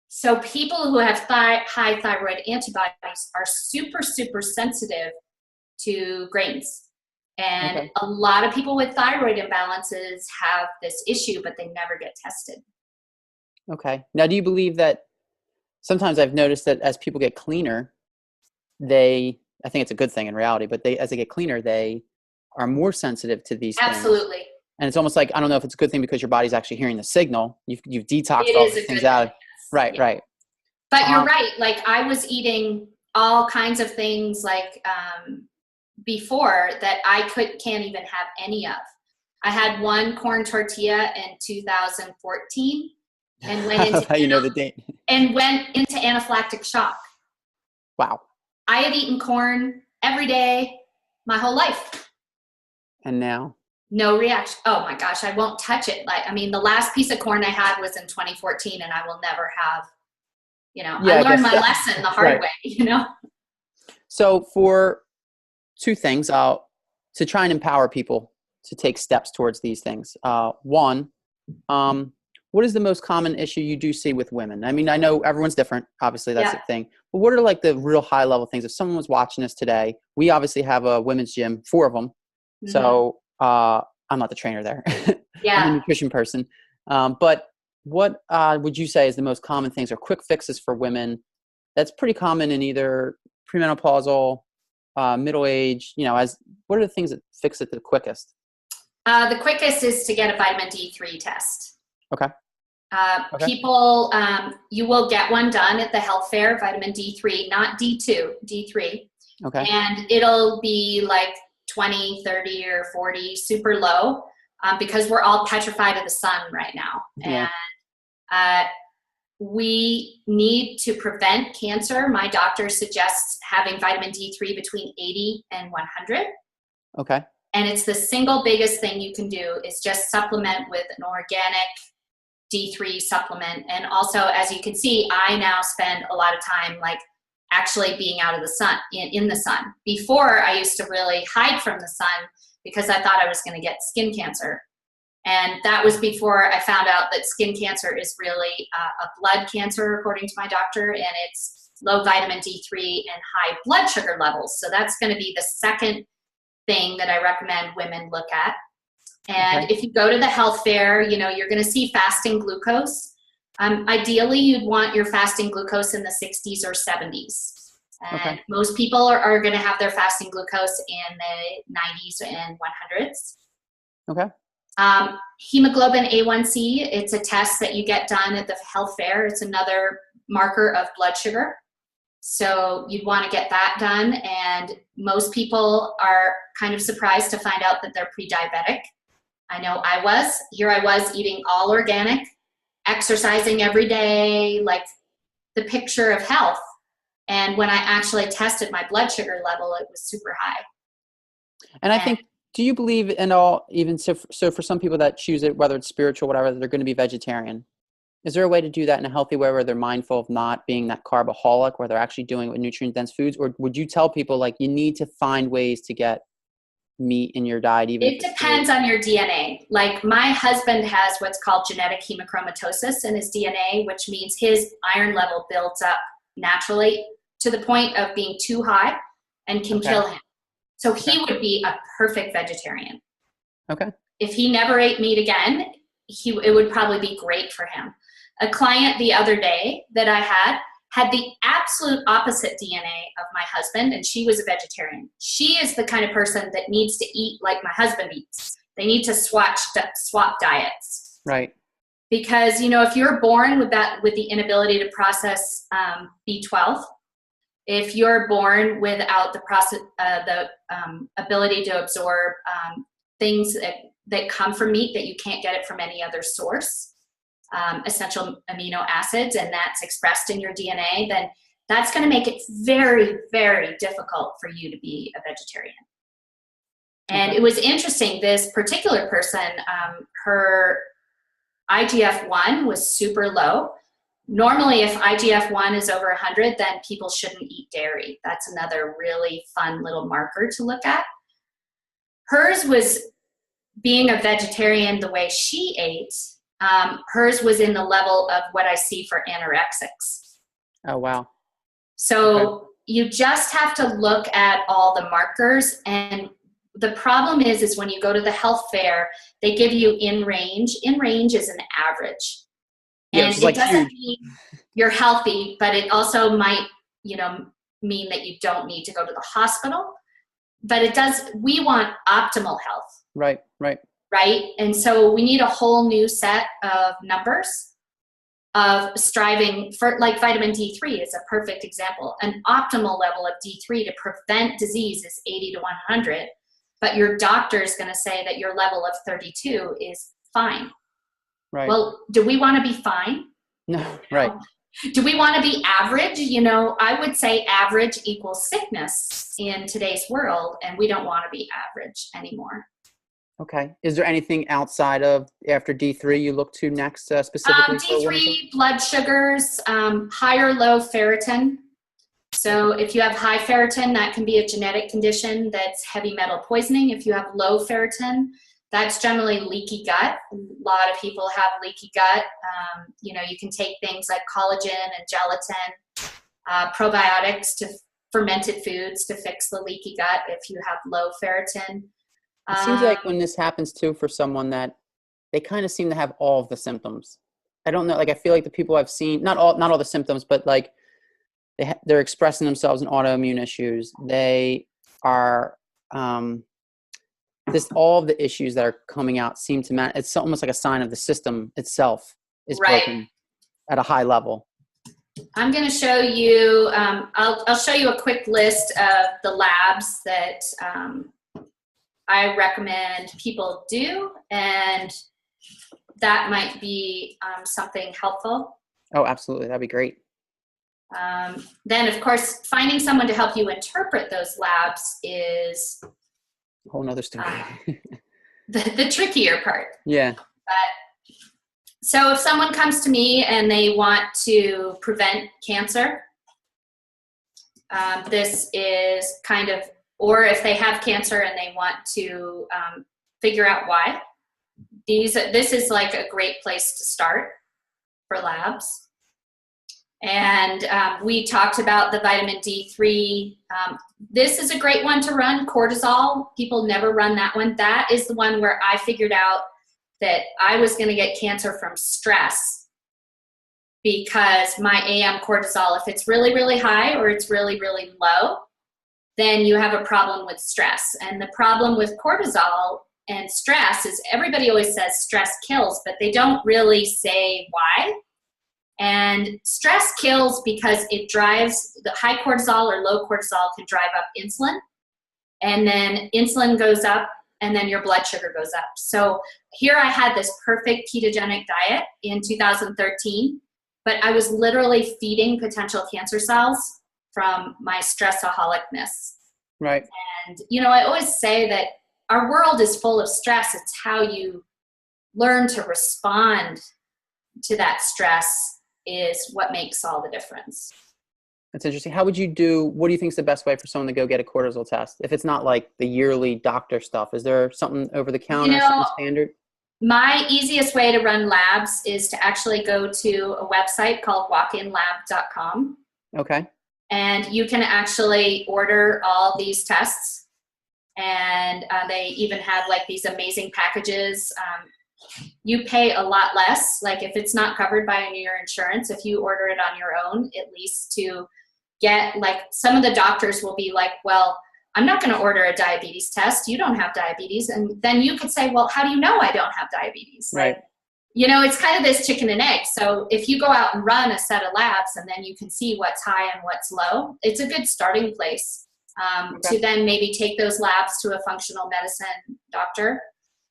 So people who have high thyroid antibodies are super, super sensitive to grains. And a lot of people with thyroid imbalances have this issue, but they never get tested.
Okay. Now, do you believe that sometimes I've noticed that as people get cleaner, I think it's a good thing in reality, but as they get cleaner, they are more sensitive to these things.
Absolutely.
And it's almost like, I don't know if it's a good thing because your body's actually hearing the signal. You've detoxed all these things out. Right, right.
But you're right. I was eating all kinds of things before that I can't even have any of. I had one corn tortilla in 2014 and went into
how you know the date.
And went into anaphylactic shock.
Wow.
I had eaten corn every day my whole life.
And now?
No reaction. Oh my gosh, I won't touch it. The last piece of corn I had was in 2014 and I will never have, I learned my lesson the hard way,
So for two things, to try and empower people to take steps towards these things. One, what is the most common issue you do see with women? I mean, I know everyone's different. Obviously, that's the thing. But what are the real high level things? If someone was watching this today, we obviously have a women's gym, 4 of them. Mm-hmm. So I'm not the trainer there. I'm a nutrition person. But what would you say is the most common things or quick fixes for women that's pretty common in either premenopausal middle age, as what are the things that fix it the quickest?
The quickest is to get a vitamin D3 test.
Okay. Okay.
People, you will get one done at the health fair, vitamin D3, not D2, D3.
Okay.
And it'll be like 20, 30, or 40, super low, because we're all petrified of the sun right now.
Yeah.
And we need to prevent cancer. My doctor suggests having vitamin D3 between 80 and 100.
Okay.
And it's the single biggest thing you can do is just supplement with an organic D3 supplement. And also, as you can see, I now spend a lot of time like actually being out of the sun, in the sun. Before, I used to really hide from the sun because I thought I was going to get skin cancer. And that was before I found out that skin cancer is really a blood cancer, according to my doctor, and it's low vitamin D3 and high blood sugar levels. So that's going to be the second thing that I recommend women look at. And if you go to the health fair, you're going to see fasting glucose. Ideally, you'd want your fasting glucose in the 60s or 70s. And most people are going to have their fasting glucose in the 90s and 100s.
Okay.
Hemoglobin A1C, it's a test that you get done at the health fair. It's another marker of blood sugar. So you'd want to get that done. And most people are kind of surprised to find out that they're pre-diabetic. I know I was eating all organic, exercising every day, like the picture of health. And when I actually tested my blood sugar level, it was super high.
And I think, do you believe in all, even so for some people that choose it, whether it's spiritual, whatever, they're going to be vegetarian? Is there a way to do that in a healthy way where they're mindful of not being that carbaholic, where they're actually doing it with nutrient-dense foods? Or would you tell people, like, you need to find ways to get meat in your diet?
It depends on your DNA. Like, my husband has what's called genetic hemochromatosis in his DNA, which means his iron level builds up naturally to the point of being too high and can kill him. So he would be a perfect vegetarian.
Okay. If
he never ate meat again, it would probably be great for him. A client the other day that I had the absolute opposite DNA of my husband, and she was a vegetarian. She is the kind of person that needs to eat like my husband eats. They need to swap diets.
Right.
Because, if you're born with the inability to process B12, if you're born without the ability to absorb things that come from meat that you can't get it from any other source, essential amino acids, and that's expressed in your DNA, then that's going to make it very, very difficult for you to be a vegetarian. And it was interesting, this particular person, her IGF-1 was super low. Normally, if IGF-1 is over 100, then people shouldn't eat dairy. That's another really fun little marker to look at. Hers was, being a vegetarian the way she ate, hers was in the level of what I see for anorexics.
Oh, wow.
So you just have to look at all the markers. And the problem is when you go to the health fair, they give you in range. In range is an average. And it doesn't mean you're healthy, but it also might, mean that you don't need to go to the hospital. But we want optimal health.
Right.
And so we need a whole new set of numbers of striving for, like vitamin D3 is a perfect example. An optimal level of D3 to prevent disease is 80 to 100, but your doctor is going to say that your level of 32 is fine.
Right.
Well, do we want to be fine?
No, right.
Do we want to be average? I would say average equals sickness in today's world, and we don't want to be average anymore.
Okay. Is there anything outside of after D3 you look to next specifically?
D3, blood sugars, higher Lowferritin. So if you have high ferritin, that can be a genetic condition that's heavy metal poisoning. If you have low ferritin, that's generally leaky gut. A lot of people have leaky gut. You can take things like collagen and gelatin, probiotics to fermented foods to fix the leaky gut if you have low ferritin.
It seems like when this happens too for someone that they kind of seem to have all of the symptoms. I don't know. Like, I feel like the people I've seen, not all the symptoms, but like they're expressing themselves in autoimmune issues. They are all of the issues that are coming out seem to it's almost like a sign of the system itself is broken at a high level.
I'm going to show you, I'll show you a quick list of the labs that I recommend people do, and that might be something helpful.
Oh, absolutely. That'd be great.
Then, of course, finding someone to help you interpret those labs is
a whole nother story.
the trickier part.
Yeah.
So if someone comes to me and they want to prevent cancer, this is kind of, or if they have cancer and they want to figure out why, this is like a great place to start for labs. And we talked about the vitamin D3. This is a great one to run, cortisol. People never run that one. That is the one where I figured out that I was going to get cancer from stress, because my AM cortisol, if it's really, really high or it's really, really low, then you have a problem with stress. And the problem with cortisol and stress is everybody always says stress kills, but they don't really say why. And stress kills because it drives, the high cortisol or low cortisol can drive up insulin, and then insulin goes up, and then your blood sugar goes up. So here I had this perfect ketogenic diet in 2013, but I was literally feeding potential cancer cells from my stressaholicness.
Right.
And, you know, I always say that our world is full of stress. It's how you learn to respond to that stress is what makes all the difference.
That's interesting. What do you think is the best way for someone to go get a cortisol test? If it's not like the yearly doctor stuff, is there something over the counter, something standard?
My easiest way to run labs is to actually go to a website called walkinlab.com.
Okay.
And you can actually order all these tests. And they even have like these amazing packages. You pay a lot less. Like if it's not covered by your insurance, if you order it on your own, at least to get, like, some of the doctors will be like, well, I'm not going to order a diabetes test. You don't have diabetes. And then you could say, well, how do you know I don't have diabetes?
Right.
Like, you know, it's kind of this chicken and egg. So if you go out and run a set of labs and then you can see what's high and what's low, it's a good starting place to then maybe take those labs to a functional medicine doctor.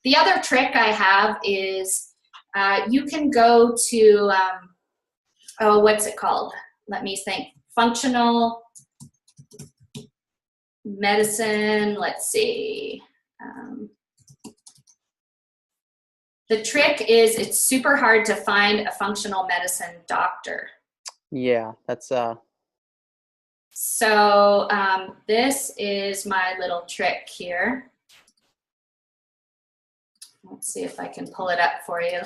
The other trick I have is you can go to, what's it called? Let me think. Functional medicine, let's see. The trick is it's super hard to find a functional medicine doctor.
Yeah, that's
So this is my little trick here. Let's see if I can pull it up for you.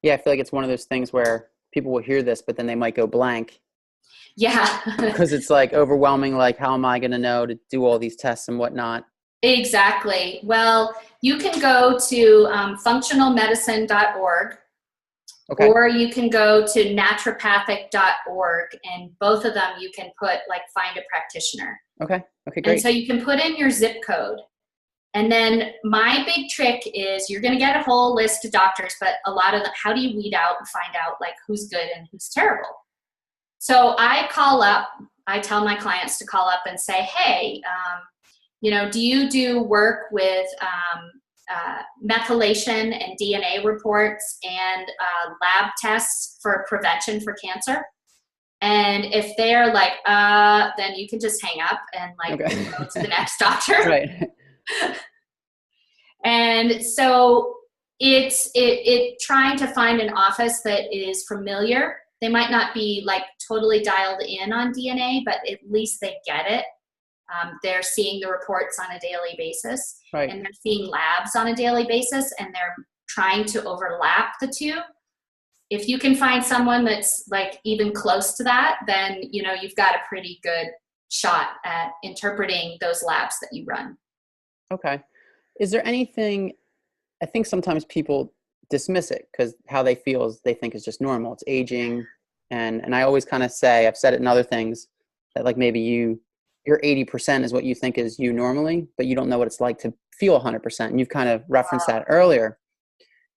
Yeah, I feel like it's one of those things where people will hear this, but then they might go blank.
Yeah.
Because it's like overwhelming, like, how am I going to know to do all these tests and whatnot?
Exactly. Well, you can go to functionalmedicine.org, or you can go to naturopathic.org, and both of them you can put, like, find a practitioner.
Okay, great.
And so you can put in your zip code. And then my big trick is you're going to get a whole list of doctors, but a lot of them, how do you weed out and find out, like, who's good and who's terrible? So I tell my clients to call up and say, hey, you know, do you do work with methylation and DNA reports and lab tests for prevention for cancer? And if they're like, then you can just hang up and, like, go to the next doctor.
Right.
And so it's trying to find an office that is familiar. They might not be, like, totally dialed in on DNA, but at least they get it. They're seeing the reports on a daily basis,
right,
and they're seeing labs on a daily basis, and they're trying to overlap the two. If you can find someone that's, like, even close to that, then, you know, you've got a pretty good shot at interpreting those labs that you run.
Okay. Is there anything, I think sometimes people dismiss it because how they feel is they think it's just normal. It's aging. And I always kind of say, I've said it in other things, that, like, maybe your 80% is what you think is you normally, but you don't know what it's like to feel 100%. And you've kind of referenced that earlier.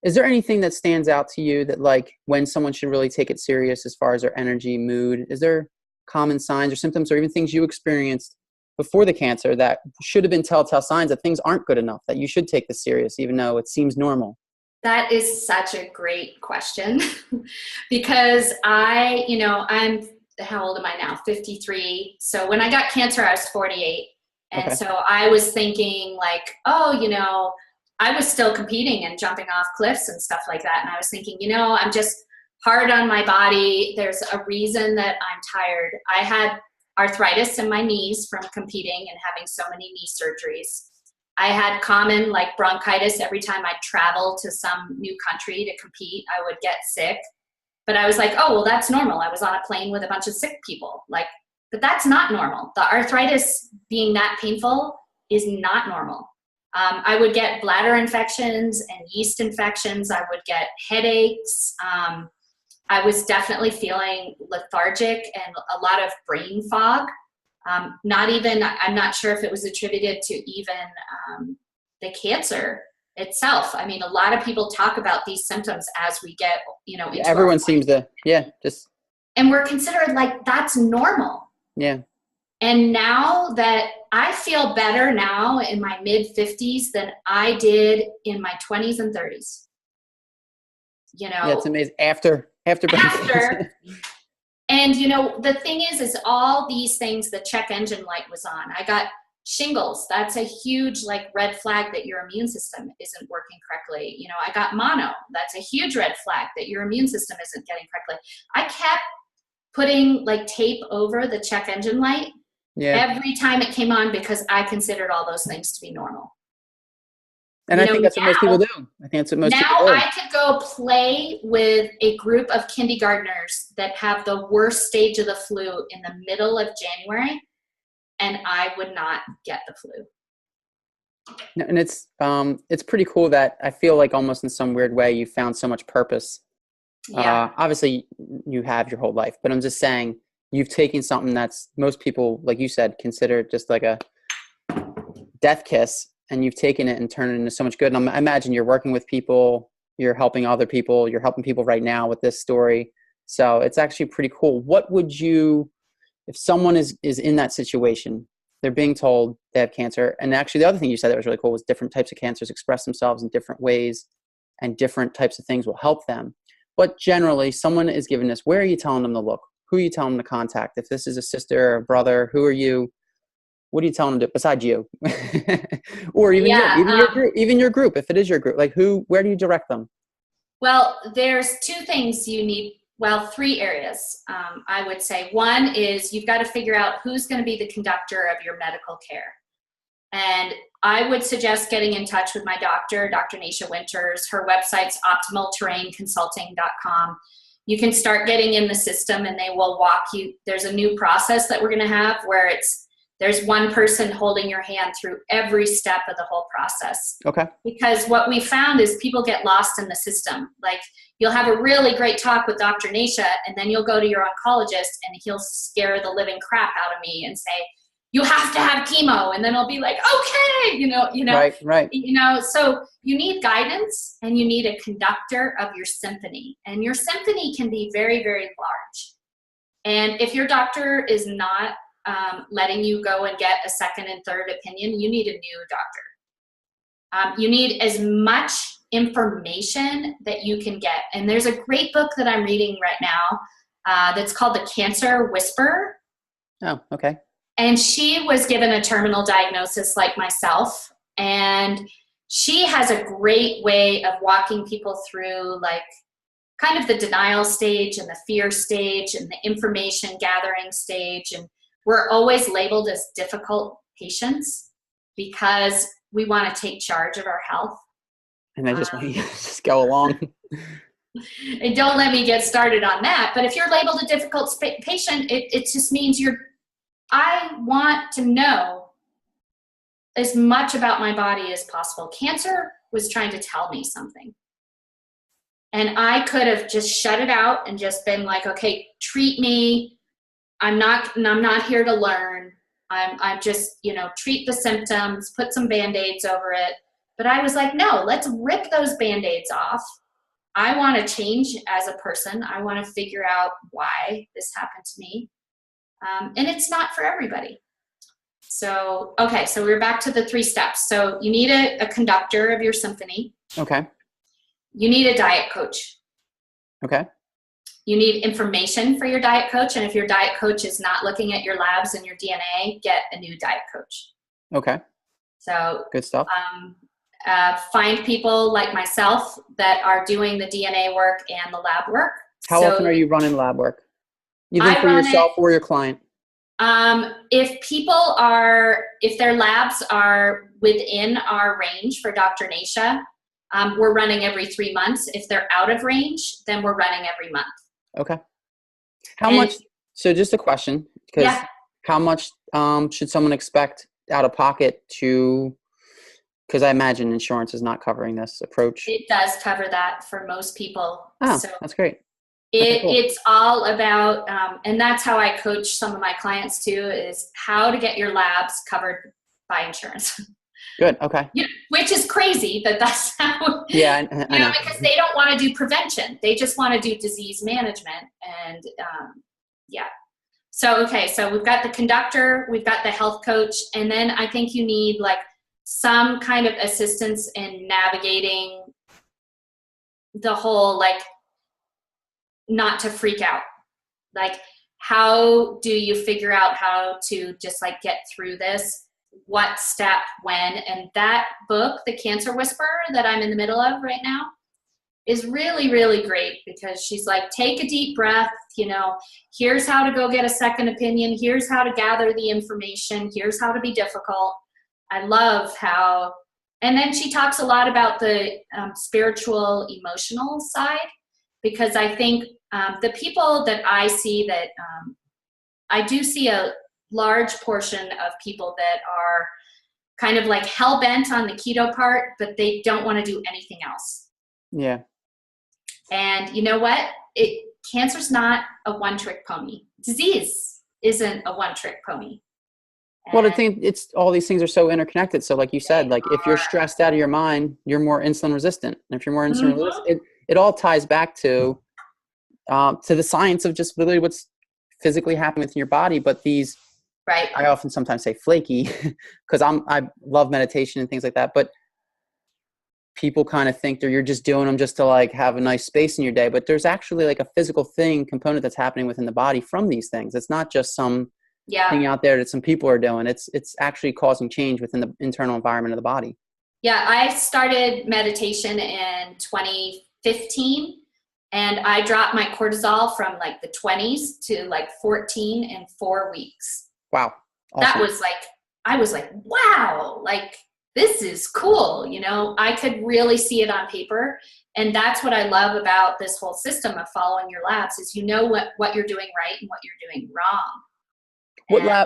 Is there anything that stands out to you that, like, when someone should really take it serious as far as their energy, mood? Is there common signs or symptoms or even things you experienced before the cancer that should have been telltale signs that things aren't good enough, that you should take this serious, even though it seems normal?
That is such a great question because I'm, how old am I now? 53. So when I got cancer, I was 48. And
Okay.
so I was thinking like, oh, I was still competing and jumping off cliffs and stuff like that. And I was thinking, I'm just hard on my body. There's a reason that I'm tired. I had arthritis in my knees from competing and having so many knee surgeries. I had common like bronchitis every time I traveled to some new country to compete. I would get sick. But I was like, oh, well, that's normal. I was on a plane with a bunch of sick people. But that's not normal. The arthritis being that painful is not normal. I would get bladder infections and yeast infections. I would get headaches. I was definitely feeling lethargic and a lot of brain fog. I'm not sure if it was attributed to even the cancer itself. I mean, a lot of people talk about these symptoms as we get, into
Everyone seems to,
and we're considered like that's normal.
Yeah.
And now that I feel better now in my mid 50s than I did in my 20s and 30s.
Yeah, it's amazing. After.
And the thing is all these things, the check engine light was on. I got shingles. That's a huge red flag that your immune system isn't working correctly. I got mono. That's a huge red flag that your immune system isn't getting correctly. I kept putting tape over the check engine light every time it came on because I considered all those things to be normal.
And I think that's what most people do. I think that's what most people do.
I could go play with a group of kindergartners that have the worst stage of the flu in the middle of January, and I would not get the flu.
And it's pretty cool that I feel like almost in some weird way you found so much purpose.
Yeah.
Obviously you have your whole life, but I'm just saying you've taken something that's most people, like you said, consider just like a death kiss, and you've taken it and turned it into so much good. And I imagine you're working with people, you're helping other people, you're helping people right now with this story. So it's actually pretty cool. What would you, if someone is in that situation, they're being told they have cancer, and actually the other thing you said that was really cool was different types of cancers express themselves in different ways and different types of things will help them. But generally, someone is given this, where are you telling them to look? Who are you telling them to contact? If this is a sister or a brother, who are you? What are you telling them to, besides you? Or even your group, if it is your group, where do you direct them?
Well, there's two things you need. Well, three areas, I would say. One is you've got to figure out who's going to be the conductor of your medical care. And I would suggest getting in touch with my doctor, Dr. Nasha Winters. Her website's optimalterrainconsulting.com. You can start getting in the system and they will walk you. There's a new process that we're going to have where there's one person holding your hand through every step of the whole process.
Okay.
Because what we found is people get lost in the system. You'll have a really great talk with Dr. Nasha, and then you'll go to your oncologist and he'll scare the living crap out of me and say, you have to have chemo. And then I'll be like, okay,
Right.
So you need guidance and you need a conductor of your symphony. And your symphony can be very, very large. And if your doctor is not letting you go and get a second and third opinion, you need a new doctor. You need as much information that you can get. And there's a great book that I'm reading right now that's called The Cancer Whisperer.
Oh, okay.
And she was given a terminal diagnosis like myself. And she has a great way of walking people through kind of the denial stage and the fear stage and the information gathering stage. And we're always labeled as difficult patients because we want to take charge of our health.
And I just want to just go along.
And don't let me get started on that. But if you're labeled a difficult patient, it just means I want to know as much about my body as possible. Cancer was trying to tell me something. And I could have just shut it out and just been like, okay, treat me. I'm not here to learn. I'm just, treat the symptoms, put some Band-Aids over it. But I was like, no, let's rip those Band-Aids off. I want to change as a person. I want to figure out why this happened to me. And it's not for everybody. So, okay, so we're back to the 3 steps. So you need a conductor of your symphony.
Okay.
You need a diet coach.
Okay.
You need information for your diet coach. And if your diet coach is not looking at your labs and your DNA, get a new diet coach.
Okay.
So
good stuff.
Find people like myself that are doing the DNA work and the lab work.
How often are you running lab work? Either for yourself or your client?
If their labs are within our range for Dr. Nasha, we're running every 3 months. If they're out of range, then we're running every month.
Okay. How much? So just a question, because how much should someone expect out of pocket to? Because I imagine insurance is not covering this approach.
It does cover that for most people.
Oh,
so
that's great.
It's all about, and that's how I coach some of my clients too, is how to get your labs covered by insurance.
Good. Okay.
Which is crazy that's how,
I know.
because they don't want to do prevention. They just want to do disease management. And So, okay. So we've got the conductor, we've got the health coach, and then I think you need like some kind of assistance in navigating the whole, like, not to freak out. Like, how do you figure out how to just like get through this? What step, when? And that book, The Cancer Whisperer, that I'm in the middle of right now, is really, really great, because she's like, take a deep breath, here's how to go get a second opinion. Here's how to gather the information. Here's how to be difficult. I love how, and then she talks a lot about the spiritual, emotional side, because I think the people that I see that I do see a large portion of people that are kind of like hell-bent on the keto part, but they don't want to do anything else.
Yeah.
And you know what? Cancer's not a one-trick pony. Disease isn't a one-trick pony.
Well, I think it's all these things are so interconnected. So like you said, like if you're stressed out of your mind, you're more insulin resistant. And if you're more insulin resistant, it all ties back to the science of just really what's physically happening within your body. But these, I often sometimes say flaky, because I love meditation and things like that. But people kind of think that you're just doing them just to like have a nice space in your day. But there's actually like a physical component that's happening within the body from these things. It's not just some thing out there that some people are doing. It's actually causing change within the internal environment of the body.
Yeah, I started meditation in 2015, and I dropped my cortisol from like the 20s to like 14 in 4 weeks.
Wow. Awesome.
That was like, I was like, wow, like this is cool. I could really see it on paper. And that's what I love about this whole system of following your labs, is what you're doing right and what you're doing wrong.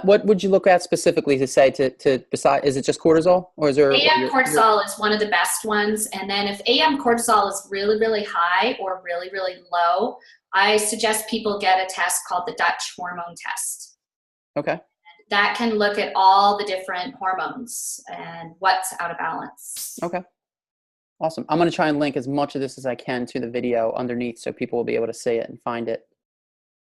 What would you look at specifically to say to beside, is it just cortisol, or is there
AM cortisol is one of the best ones. And then if AM cortisol is really, really high or really, really low, I suggest people get a test called the Dutch hormone test.
Okay.
That can look at all the different hormones and what's out of balance.
Okay. Awesome. I'm going to try and link as much of this as I can to the video underneath, so people will be able to see it and find it.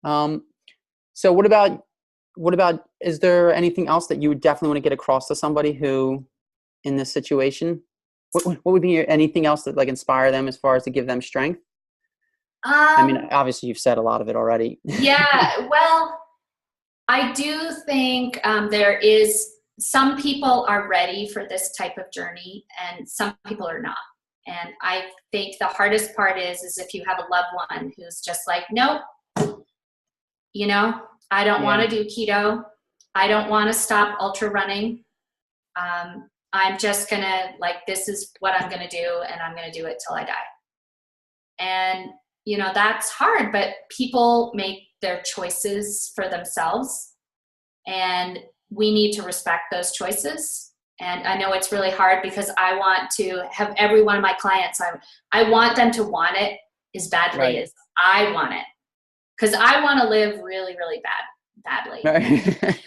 So what about, is there anything else that you would definitely want to get across to somebody who, in this situation, what would be anything else that like inspire them as far as to give them strength? I mean, obviously you've said a lot of it already.
Yeah. Well, I do think there is, some people are ready for this type of journey and some people are not. And I think the hardest part is if you have a loved one who's just like, nope, I don't want to do keto. I don't want to stop ultra running. I'm just going to, like, this is what I'm going to do, and I'm going to do it till I die. And, that's hard, but people make their choices for themselves, and we need to respect those choices. And I know it's really hard because I want to have every one of my clients, I want them to want it as badly as I want it. Because I want to live really, really badly. Right.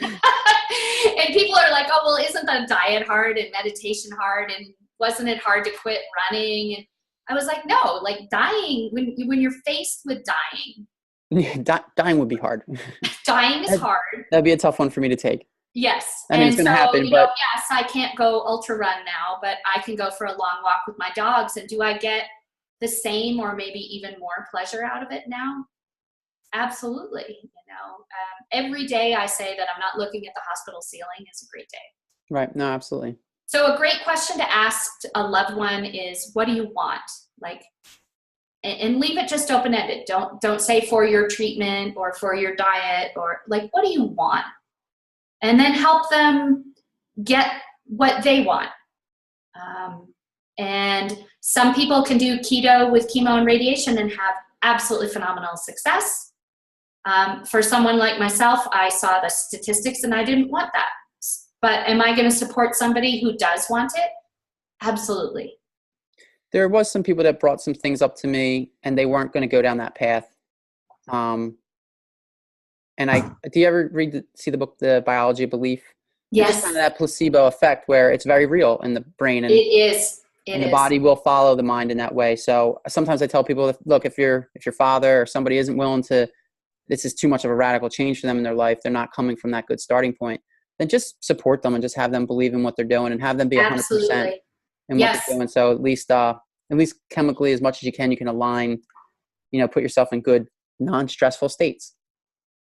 And people are like, oh, well, isn't the diet hard and meditation hard? And wasn't it hard to quit running? And I was like, no, like dying, when you're faced with dying.
Dying would be hard.
Dying is hard.
That'd be a tough one for me to take.
Yes.
I mean, it's going to happen, but
yes, I can't go ultra run now, but I can go for a long walk with my dogs. And do I get the same or maybe even more pleasure out of it now? Absolutely. Every day I say that I'm not looking at the hospital ceiling is a great day.
Right. No, absolutely.
So a great question to ask a loved one is, what do you want? Like, and leave it just open-ended. Don't say for your treatment or for your diet, or like, what do you want? And then help them get what they want. And some people can do keto with chemo and radiation and have absolutely phenomenal success. For someone like myself, I saw the statistics and I didn't want that. But am I going to support somebody who does want it? Absolutely.
There was some people that brought some things up to me and they weren't going to go down that path. And do you ever see the book, The Biology of Belief?
Yes.
It's kind of that placebo effect where it's very real in the brain. And
it is.
The body will follow the mind in that way. So sometimes I tell people, look, if your father or somebody isn't willing to, this is too much of a radical change for them in their life, they're not coming from that good starting point, then just support them and just have them believe in what they're doing and have them be 100% in what they're doing. So at least chemically, as much as you can align, put yourself in good, non-stressful states.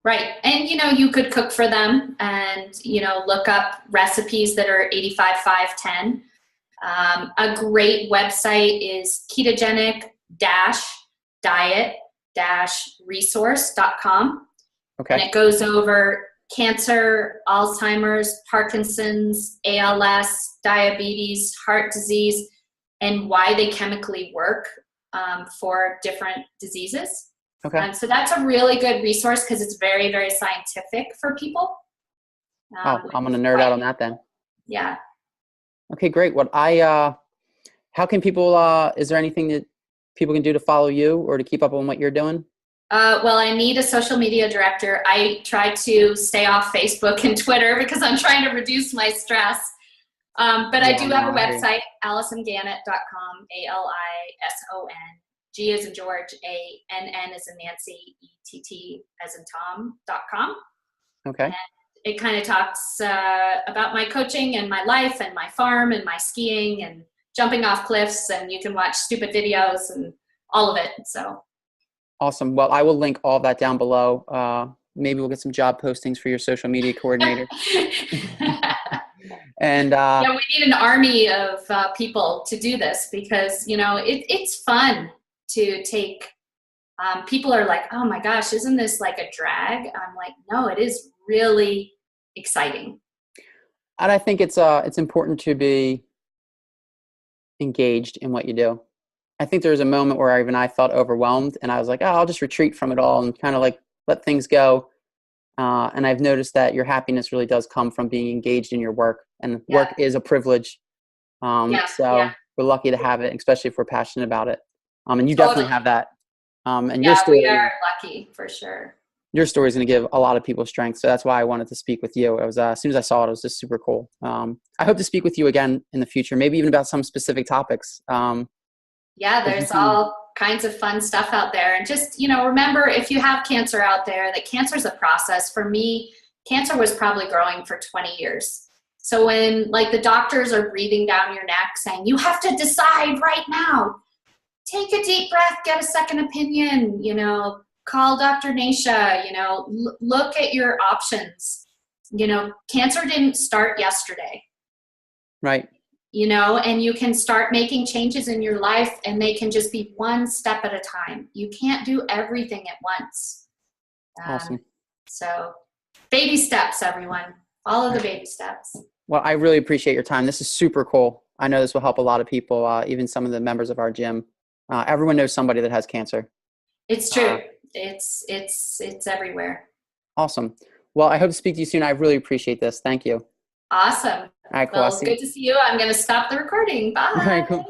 Right. And,
you could cook for them and, look up recipes that are 85-5-10. A great website is ketogenic-diet-resource.com.
Okay.
And it goes over cancer, Alzheimer's, Parkinson's, ALS, diabetes, heart disease, and why they chemically work for different diseases.
Okay.
So that's a really good resource because it's very, very scientific for people.
I'm going to nerd out on that then.
Yeah.
Okay, great. How can people, is there anything that people can do to follow you or to keep up on what you're doing?
Well, I need a social media director. I try to stay off Facebook and Twitter because I'm trying to reduce my stress. But I do have a website, AlisonGannett.com, ALISON, G as in George, ANN as in Nancy, ETT as in Tom.com.
Okay.
And it kind of talks about my coaching and my life and my farm and my skiing and jumping off cliffs, and you can watch stupid videos and all of it. So
awesome. Well, I will link all of that down below. Maybe we'll get some job postings for your social media coordinator. And
we need an army of people to do this because it's fun to take. People are like, oh my gosh, isn't this like a drag? I'm like, no, it is really exciting.
And I think it's important to be engaged in what you do. I think there was a moment where I felt overwhelmed and I was like, oh, I'll just retreat from it all and kind of like let things go. And I've noticed that your happiness really does come from being engaged in your work, and work is a privilege. So we're lucky to have it, especially if we're passionate about it. And you definitely have that. And your story,
we are lucky for sure.
Your story is going to give a lot of people strength. So that's why I wanted to speak with you. It was, as soon as I saw it, it was just super cool. I hope to speak with you again in the future, maybe even about some specific topics.
There's all kinds of fun stuff out there. And just, remember, if you have cancer out there, that cancer is a process. For me, cancer was probably growing for 20 years. So when the doctors are breathing down your neck saying, you have to decide right now, take a deep breath, get a second opinion, call Dr. Nasha, look at your options. Cancer didn't start yesterday.
Right.
And you can start making changes in your life, and they can just be one step at a time. You can't do everything at once.
Awesome.
So baby steps, everyone. Follow the baby steps.
Well, I really appreciate your time. This is super cool. I know this will help a lot of people, even some of the members of our gym. Everyone knows somebody that has cancer.
It's true. It's everywhere.
Awesome. Well, I hope to speak to you soon. I really appreciate this. Thank you.
Awesome.
All right, cool.
Well, good to see you. I'm going to stop the recording. Bye.
All right, cool.